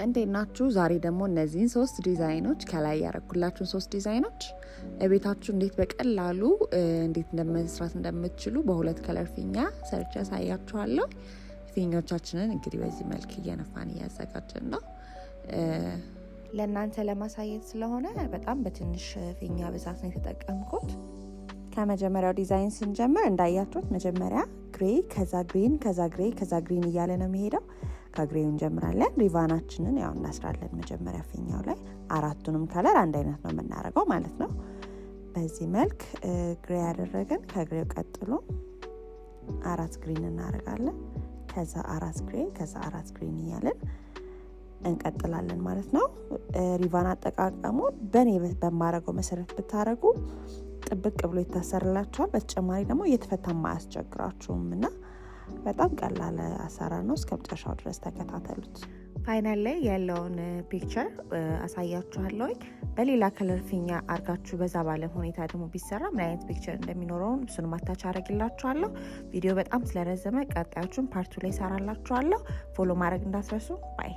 እንዴናችሁ ዛሬ ደግሞ እነዚህን 3 ዲዛይኖች ከላይ ያረኩላችሁ 3 ዲዛይኖች እቤታችሁ እንዴት በቀላሉ እንዴት እንደመስራት እንደምትችሉ በሁለት ከለር ፊኛ ሰርች ያሳያችኋለሁ። ፊኛዎቻችንን እንግዲህ በዚህ መልክ እየነፋን ያዘጋጀን ነው ለእናንተ ለማሳየት ስለሆነ በጣም በትንሽ ፊኛ ብዛት ነው የተጠቀምኩት። ከመጀመሪያው ዲዛይን ስንጀምር እንዳያችሁት መጀመሪያ ግሬ ከዛ ግሪን ከዛ ግሬ ከዛ ግሪን እያለ ነው የሚሄደው። ከግሬው እንጀምራለን። ሪቫናችንን ያው እናስራለን መጀመሪያ ፊኛው ላይ አራቱንም ከለር አንድ አይነት ነው የምናደርገው ማለት ነው። በዚህ መልክ ግሬ ያደረገን ከግሬው ቀጥሎ 4 ግሪን እናደርጋለን። ከዛ 4 ግሬ ከዛ 4 ግሪን እያለን እንቀጥላለን ማለት ነው። ሪቫን አጠቃቀሙ በኔ በማረገው መሰረት ብታረጉ ጥብቅ ብሎ ይታሰርላችኋል። በተጨማሪ ደግሞ እየተፈታማ አያስቸግራችሁምና በጣም ቀላል አሰራር ነው። እስከመጨረሻው ድረስ ተከታተሉት። ፋይናል ላይ ያለውን ፒክቸር አሳያችኋለሁ። በሌላ ከለር ፊኛ አርጋችሁ በዛ ባለ ሁኔታ ደግሞ ቢሰራ ምን አይነት ፒክቸር እንደሚኖረው እሱን ማታች አረግላችኋለሁ። ቪዲዮ በጣም ስለረዘመ ቀጣዮቹን ፓርት 2 ላይ ሰራላችኋለሁ። ፎሎ ማድረግ እንዳትረሱ። ባይ